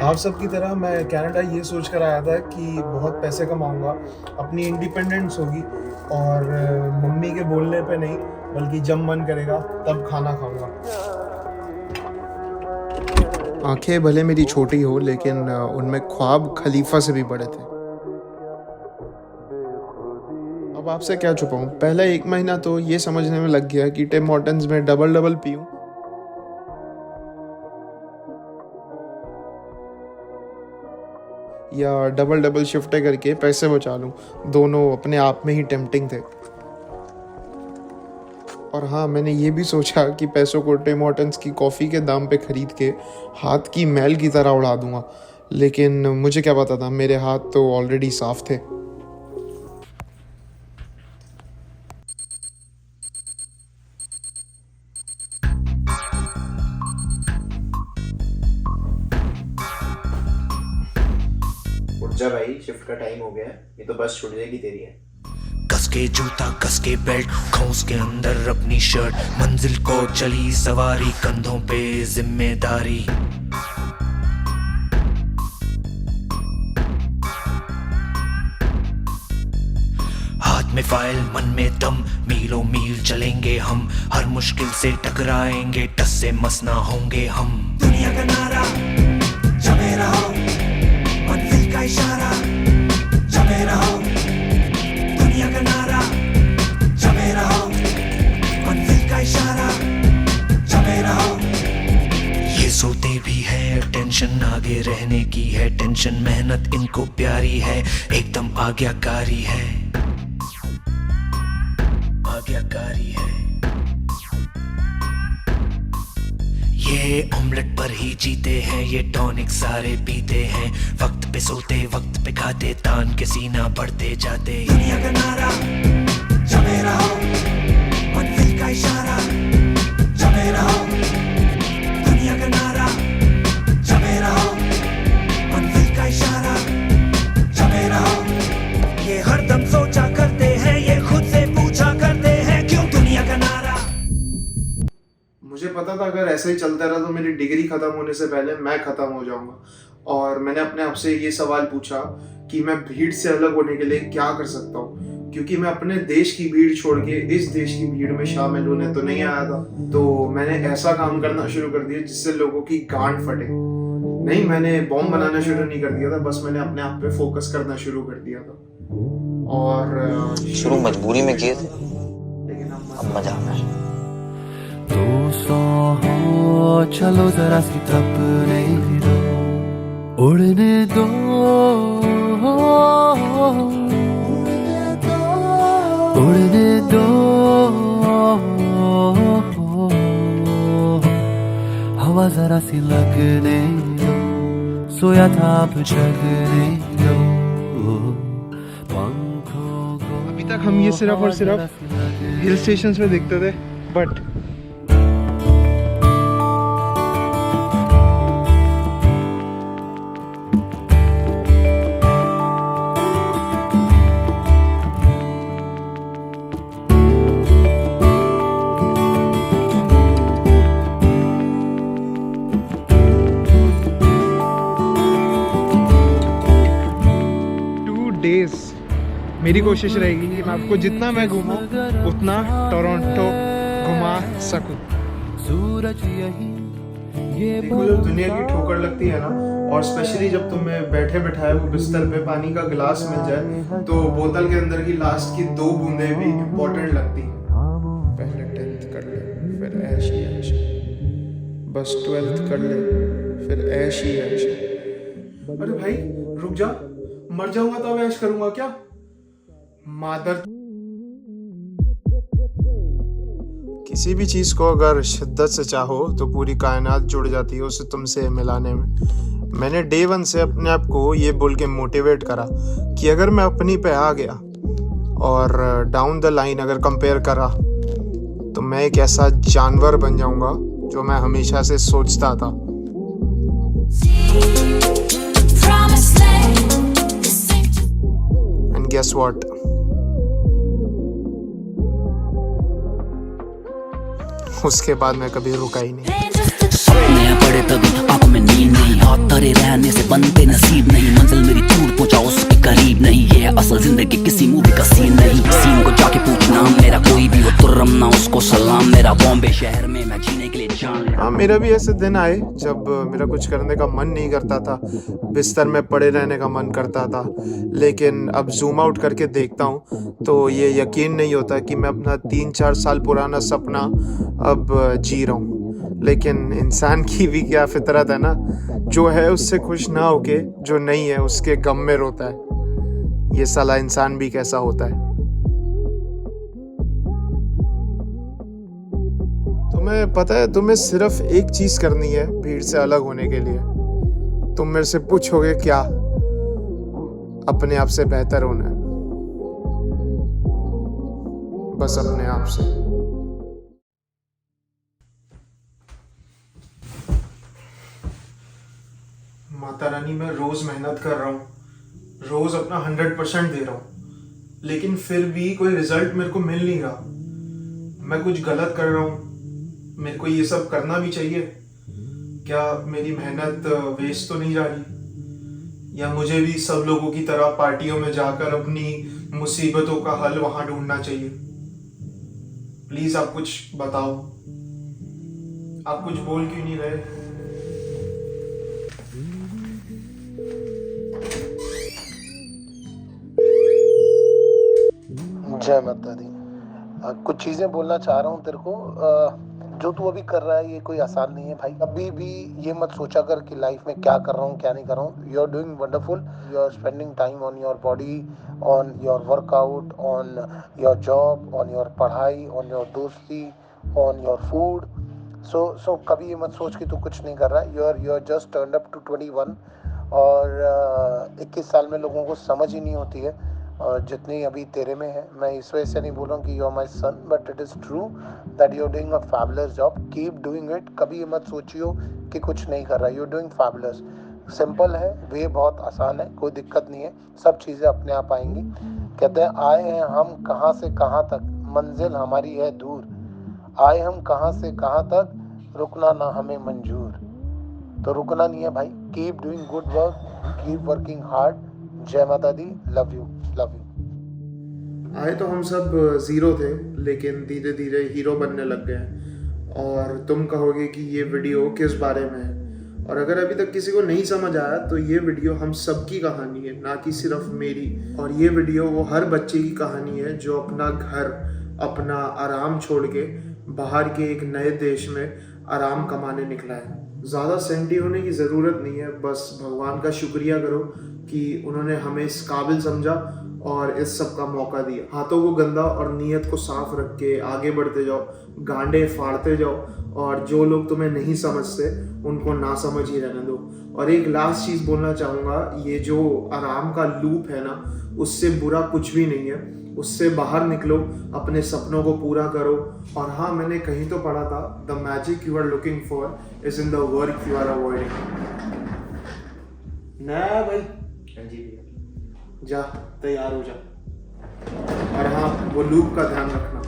आप सबकी तरह मैं कनाडा ये सोच कर आया था कि बहुत पैसे कमाऊंगा, अपनी इंडिपेंडेंस होगी और मम्मी के बोलने पे नहीं बल्कि जब मन करेगा तब खाना खाऊंगा। आंखें भले मेरी छोटी हो लेकिन उनमें ख्वाब खलीफा से भी बड़े थे। अब आपसे क्या छुपाऊं, पहला 1 महीना तो ये समझने में लग गया कि टिम हॉर्टन्स में डबल पीऊं या डबल शिफ्टें करके पैसे बचा लूं। दोनों अपने आप में ही टेम्पटिंग थे। और हाँ, मैंने ये भी सोचा कि पैसों को टिम हॉर्टन्स की कॉफ़ी के दाम पे खरीद के हाथ की मैल की तरह उड़ा दूंगा, लेकिन मुझे क्या पता था मेरे हाथ तो ऑलरेडी साफ थे। उठ जा भाई, शिफ्ट का टाइम हो गया है, ये तो बस छूट जाएगी तेरी है। कस के जूता कस के बेल्ट, खोस के अंदर अपनी शर्ट, मंजिल को चली सवारी, कंधों पे जिम्मेदारी। हाथ में फाइल मन में दम, मीलों मील चलेंगे हम, हर मुश्किल से टकराएंगे, टस से मस ना होंगे हम। दुनिया का नारा जमे रहो, मंजिल का इशारा जमे रहो, दुनिया का नारा जमे रहो, मंजिल का इशारा जमे रहो। ये सोते भी है, टेंशन आगे रहने की है, टेंशन मेहनत इनको प्यारी है, एकदम आज्ञाकारी है, आज्ञाकारी है। ये ऑमलेट पर ही जीते हैं, ये टॉनिक सारे पीते हैं, वक्त पे सोते वक्त पे खाते, तान के सीना बढ़ते जाते। दुनिया का नारा जमे रहो, मंजिल का इशारा जमे रहो, दुनिया का नारा जमे रहो, मंजिल का इशारा जमे रहो। ये हरदम सोचा करते हैं, ये खुद से पूछा करते हैं, क्यों दुनिया का नारा। मुझे पता था अगर ऐसे ही चलता रहा तो मेरी डिग्री ख़त्म होने से पहले मैं ख़त्म हो जाऊंगा, और मैंने अपने आप से ये सवाल पूछा कि मैं भीड़ से अलग होने के लिए क्या कर सकता हूँ, क्योंकि मैं अपने देश की भीड़ छोड़ के इस देश की भीड़ में शामिल होने तो नहीं आया था। तो मैंने ऐसा काम करना शुरू कर दिया जिससे लोगों की गांड फटे। नहीं, मैंने बॉम्ब बनाना शुरू नहीं कर दिया था, बस मैंने अपने आप पे फोकस करना शुरू कर दिया था। और शुरू मजबूरी में किए थे, लेकिन अब मजा आ रहा है। 200 हो चलो जरा सी तपने दो, उड़ने दो, उड़ने दो, हवा जरा सी लगने दो, सोया था अब जगने दो, पंखों को। अभी तक हम ये सिर्फ और सिर्फ हिल स्टेशंस में देखते थे, बट डेज मेरी कोशिश रहेगी कि मैं आपको जितना मैं घूमूं उतना टोरंटो घुमा सकूं। सूरज यही ये देखो, जब दुनिया की ठोकर लगती है ना, और स्पेशली जब तुम्हें बैठे बैठाए वो बिस्तर पे पानी का गिलास मिल जाए, तो बोतल के अंदर की लास्ट की 2 बूंदें भी इम्पोर्टेंट लगती हैं। पहले 10th कर ले, फिर ऐश ही ऐश, बस 12th कर ले, फिर ऐश ही ऐश। अरे भाई रुक जा, मर जाऊंगा तो अब ऐश करूंगा क्या? मादर। किसी भी चीज को अगर शिद्दत से चाहो तो पूरी कायनात जुड़ जाती है उसे तुमसे मिलाने में। मैंने डे 1 से अपने आप को ये बोल के मोटिवेट करा कि अगर मैं अपनी पे आ गया और डाउन द लाइन अगर कंपेयर करा तो मैं एक ऐसा जानवर बन जाऊंगा जो मैं हमेशा से सोचता था। एंड गेस व्हाट, उसके बाद मैं कभी रुका ही नहीं। सपने पड़े तभी आंखों में नींद नहीं, हाथ धरे रहने से बनते नसीब नहीं, मंजिल मेरी दूर पहुंचा उसके करीब नहीं, ये है असल जिंदगी किसी मूवी का सीन नहीं। सीन को जाके पूछना मेरा कोई भी वो तुर्रम ना उसको सलाम, मेरा बॉम्बे शहर में मैं जीने के लिए जान ले। हाँ, मेरा भी ऐसे दिन आए जब मेरा कुछ करने का मन नहीं करता था, बिस्तर में पड़े रहने का मन करता था, लेकिन अब जूम आउट करके देखता हूँ तो ये यकीन नहीं होता कि मैं अपना 3-4 साल पुराना सपना अब जी रहा हूँ। लेकिन इंसान की भी क्या फितरत है ना, जो है उससे खुश ना होके जो नहीं है उसके गम में रोता है। ये साला इंसान भी कैसा होता है। तुम्हें पता है, तुम्हें सिर्फ एक चीज करनी है भीड़ से अलग होने के लिए। तुम मेरे से पूछोगे क्या? अपने आप से बेहतर होना है, बस अपने आप से। माता रानी, मैं रोज मेहनत कर रहा हूँ, रोज अपना 100% दे रहा हूँ, लेकिन फिर भी कोई रिजल्ट मेरे को मिल नहीं रहा। मैं कुछ गलत कर रहा हूँ? मेरे को ये सब करना भी चाहिए क्या? मेरी मेहनत वेस्ट तो नहीं जा रही? या मुझे भी सब लोगों की तरह पार्टियों में जाकर अपनी मुसीबतों का हल वहां ढूंढना चाहिए? प्लीज आप कुछ बताओ। आप कुछ बोल क्यों नहीं रहे? जय माता दी। कुछ चीज़ें बोलना चाह रहा हूँ तेरे को। जो तू अभी कर रहा है ये कोई आसान नहीं है भाई। कभी भी ये मत सोचा कर कि लाइफ में क्या कर रहा हूँ क्या नहीं कर रहा हूँ। You are doing wonderful, you are spending time on your body, on your workout, on your job, on your पढ़ाई, ऑन योर दोस्ती, ऑन योर फूड। सो कभी ये मत सोच कि तू कुछ नहीं कर रहा है। You are just turned up to 21 और 21 साल में लोगों को समझ ही नहीं होती है और जितनी अभी तेरे में है। मैं इस वजह से नहीं बोल रहा हूँ कि you are my son, but it is true that you are doing a fabulous job. Keep doing it. कभी ये मत सोचियो कि कुछ नहीं कर रहा। You are doing fabulous. Simple है, वे बहुत आसान है, कोई दिक्कत नहीं है, सब चीज़ें अपने आप आएंगी। कहते हैं आए हैं हम कहाँ से कहाँ तक, मंजिल हमारी है दूर। आए हम कहाँ से कहाँ तक, रुकना ना हमें मंजूर। तो रुकना नहीं है भाई। Keep doing good work, keep working hard. जय माता दी। Love you, love you. आए तो हम सब ज़ीरो थे, लेकिन धीरे धीरे हीरो बनने लग गए हैं। और तुम कहोगे कि ये वीडियो किस बारे में है, और अगर अभी तक किसी को नहीं समझ आया तो ये वीडियो हम सबकी कहानी है, ना कि सिर्फ मेरी। और ये वीडियो वो हर बच्चे की कहानी है जो अपना घर, अपना आराम छोड़ के बाहर के एक नए देश में आराम कमाने निकला है। ज़्यादा सेंटी होने की ज़रूरत नहीं है, बस भगवान का शुक्रिया करो कि उन्होंने हमें इस काबिल समझा और इस सब का मौका दिया। हाथों को गंदा और नीयत को साफ रख के आगे बढ़ते जाओ, गांडे फाड़ते जाओ, और जो लोग तुम्हें नहीं समझते उनको ना समझ ही रहने दो। और एक लास्ट चीज़ बोलना चाहूँगा, ये जो आराम का लूप है ना, उससे बुरा कुछ भी नहीं है। उससे बाहर निकलो, अपने सपनों को पूरा करो। और हाँ, मैंने कहीं तो पढ़ा था, the magic you are looking for is in the work you are avoiding. ना भाई, जा तैयार हो जा। और हाँ, वो लूप का ध्यान रखना।